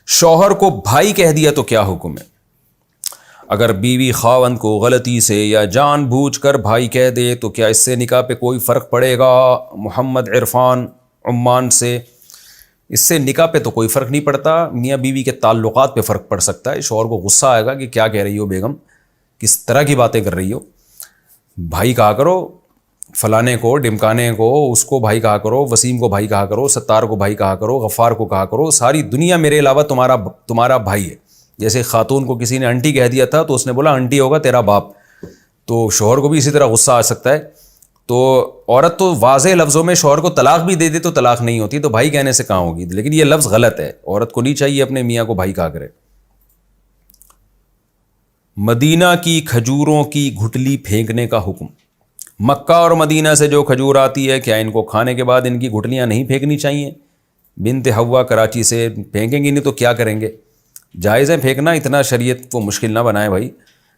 شوہر کو بھائی کہہ دیا تو کیا حکم ہے؟ اگر بیوی خاوند کو غلطی سے یا جان بوجھ کر بھائی کہہ دے تو کیا اس سے نکاح پہ کوئی فرق پڑے گا؟ محمد عرفان عمان سے، اس سے نکاح پہ تو کوئی فرق نہیں پڑتا، میاں بیوی کے تعلقات پہ فرق پڑ سکتا ہے۔ شوہر کو غصہ آئے گا کہ کیا کہہ رہی ہو بیگم، کس طرح کی باتیں کر رہی ہو، بھائی کہا کرو، فلانے کو ڈمکانے کو اس کو بھائی کہا کرو، وسیم کو بھائی کہا کرو، ستار کو بھائی کہا کرو، غفار کو کہا کرو، ساری دنیا میرے علاوہ تمہارا بھائی ہے۔ جیسے خاتون کو کسی نے انٹی کہہ دیا تھا تو اس نے بولا انٹی ہوگا تیرا باپ، تو شوہر کو بھی اسی طرح غصہ آ سکتا ہے۔ تو عورت تو واضح لفظوں میں شوہر کو طلاق بھی دے دے تو طلاق نہیں ہوتی، تو بھائی کہنے سے کہاں ہوگی؟ لیکن یہ لفظ غلط ہے، عورت کو نہیں چاہیے اپنے میاں کو بھائی کہا کرے۔ مدینہ کی کھجوروں کی گھٹلی پھینکنے کا حکم۔ مکہ اور مدینہ سے جو کھجور آتی ہے، کیا ان کو کھانے کے بعد ان کی گھٹلیاں نہیں پھینکنی چاہیے؟ بنت حوا کراچی سے، پھینکیں گی نہیں تو کیا کریں گے؟ جائز ہے پھینکنا، اتنا شریعت کو مشکل نہ بنائے بھائی۔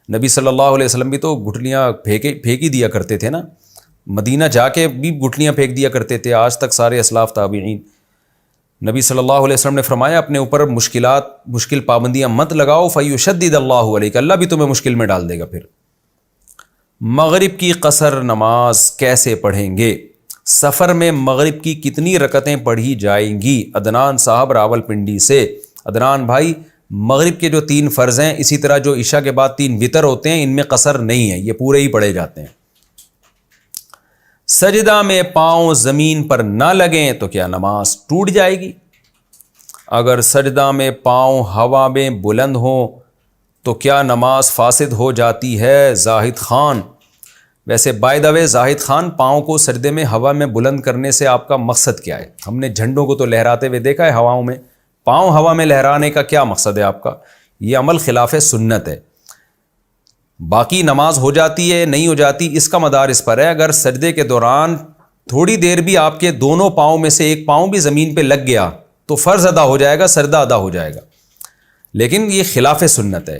نبی صلی اللہ علیہ وسلم بھی تو گھٹلیاں پھینک ہی دیا کرتے تھے نا، مدینہ جا کے بھی گھٹلیاں پھینک دیا کرتے تھے، آج تک سارے اسلاف تابعین۔ نبی صلی اللہ علیہ وسلم نے فرمایا اپنے اوپر مشکل پابندیاں مت لگاؤ، فیشدد اللہ علیک، اللہ بھی تمہیں مشکل میں ڈال دے گا۔ پھر مغرب کی قصر نماز کیسے پڑھیں گے؟ سفر میں مغرب کی کتنی رکعتیں پڑھی جائیں گی؟ عدنان صاحب راول پنڈی سے۔ عدنان بھائی، مغرب کے جو 3 فرض ہیں، اسی طرح جو عشاء کے بعد 3 وتر ہوتے ہیں، ان میں قصر نہیں ہے، یہ پورے ہی پڑھے جاتے ہیں۔ سجدہ میں پاؤں زمین پر نہ لگیں تو کیا نماز ٹوٹ جائے گی؟ اگر سجدہ میں پاؤں ہوا میں بلند ہوں تو کیا نماز فاسد ہو جاتی ہے؟ زاہد خان۔ ویسے بائی دا وے زاہد خان، پاؤں کو سجدے میں ہوا میں بلند کرنے سے آپ کا مقصد کیا ہے؟ ہم نے جھنڈوں کو تو لہراتے ہوئے دیکھا ہے ہواؤں میں، پاؤں ہوا میں لہرانے کا کیا مقصد ہے آپ کا؟ یہ عمل خلاف سنت ہے۔ باقی نماز ہو جاتی ہے نہیں ہو جاتی، اس کا مدار اس پر ہے۔ اگر سجدے کے دوران تھوڑی دیر بھی آپ کے دونوں پاؤں میں سے ایک پاؤں بھی زمین پہ لگ گیا تو فرض ادا ہو جائے گا، سجدہ ادا ہو جائے گا، لیکن یہ خلاف سنت ہے۔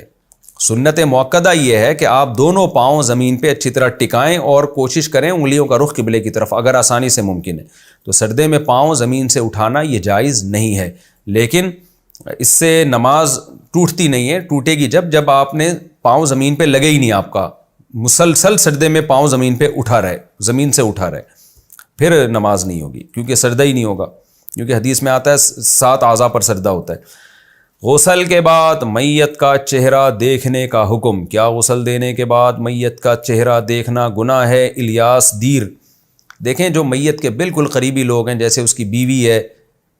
سنت مؤکدہ یہ ہے کہ آپ دونوں پاؤں زمین پہ اچھی طرح ٹکائیں اور کوشش کریں انگلیوں کا رخ قبلے کی طرف، اگر آسانی سے ممکن ہے تو سجدے میں پاؤں زمین سے اٹھانا یہ جائز نہیں ہے، لیکن اس سے نماز ٹوٹتی نہیں ہے، ٹوٹے گی جب آپ نے پاؤں زمین پہ لگے ہی نہیں، آپ کا مسلسل سجدے میں پاؤں زمین پہ اٹھا رہے، زمین سے اٹھا رہے، پھر نماز نہیں ہوگی، کیونکہ سجدہ ہی نہیں ہوگا، کیونکہ حدیث میں آتا ہے 7 اعضاء پر سجدہ ہوتا ہے۔ غسل کے بعد میت کا چہرہ دیکھنے کا حکم۔ کیا غسل دینے کے بعد میت کا چہرہ دیکھنا گناہ ہے؟ الیاس دیر۔ دیکھیں، جو میت کے بالکل قریبی لوگ ہیں، جیسے اس کی بیوی ہے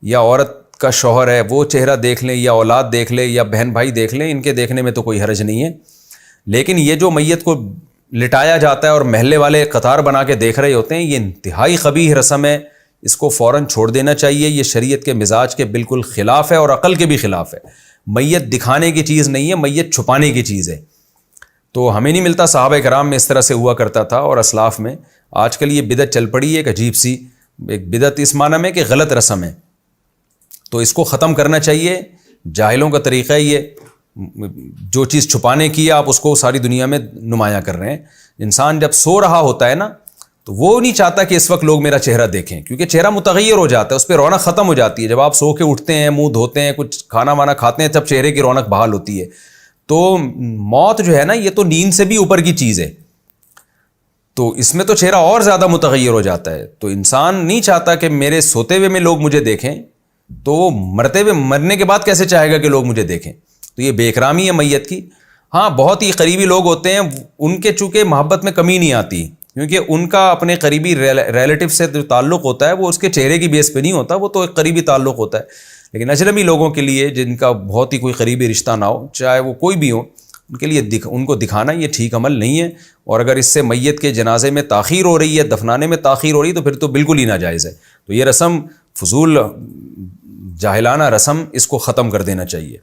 یا عورت کا شوہر ہے، وہ چہرہ دیکھ لیں، یا اولاد دیکھ لیں، یا بہن بھائی دیکھ لیں، ان کے دیکھنے میں تو کوئی حرج نہیں ہے، لیکن یہ جو میت کو لٹایا جاتا ہے اور محلے والے قطار بنا کے دیکھ رہے ہوتے ہیں، یہ انتہائی قبیح رسم ہے، اس کو فوراً چھوڑ دینا چاہیے، یہ شریعت کے مزاج کے بالکل خلاف ہے اور عقل کے بھی خلاف ہے۔ میت دکھانے کی چیز نہیں ہے، میت چھپانے کی چیز ہے۔ تو ہمیں نہیں ملتا، صحابہ کرام میں اس طرح سے ہوا کرتا تھا اور اسلاف میں۔ آج کل یہ بدعت چل پڑی ہے، ایک عجیب سی ایک بدعت، اس معنی میں کہ غلط رسم ہے، تو اس کو ختم کرنا چاہیے۔ جاہلوں کا طریقہ ہے یہ، جو چیز چھپانے کی ہے آپ اس کو ساری دنیا میں نمایاں کر رہے ہیں۔ انسان جب سو رہا ہوتا ہے نا تو وہ نہیں چاہتا کہ اس وقت لوگ میرا چہرہ دیکھیں، کیونکہ چہرہ متغیر ہو جاتا ہے، اس پہ رونق ختم ہو جاتی ہے۔ جب آپ سو کے اٹھتے ہیں، منہ دھوتے ہیں، کچھ کھانا وانا کھاتے ہیں، تب چہرے کی رونق بحال ہوتی ہے۔ تو موت جو ہے نا، یہ تو نیند سے بھی اوپر کی چیز ہے، تو اس میں تو چہرہ اور زیادہ متغیر ہو جاتا ہے۔ تو انسان نہیں چاہتا کہ میرے سوتے ہوئے میں لوگ مجھے دیکھیں، تو وہ مرنے کے بعد کیسے چاہے گا کہ لوگ مجھے دیکھیں؟ تو یہ بے اکرامی ہے میت کی۔ ہاں، بہت ہی قریبی لوگ ہوتے ہیں، ان کے چونکہ محبت میں کمی نہیں آتی، کیونکہ ان کا اپنے قریبی ریلیٹو سے جو تعلق ہوتا ہے وہ اس کے چہرے کی بیس پہ نہیں ہوتا، وہ تو ایک قریبی تعلق ہوتا ہے۔ لیکن اجنبی لوگوں کے لیے، جن کا بہت ہی کوئی قریبی رشتہ نہ ہو، چاہے وہ کوئی بھی ہو، ان کے لیے ان کو دکھانا یہ ٹھیک عمل نہیں ہے۔ اور اگر اس سے میت کے جنازے میں تاخیر ہو رہی ہے، دفنانے میں تاخیر ہو رہی ہے، تو پھر تو بالکل ہی ناجائز ہے۔ تو یہ رسم فضول جاہلانہ رسم، اس کو ختم کر دینا چاہیے۔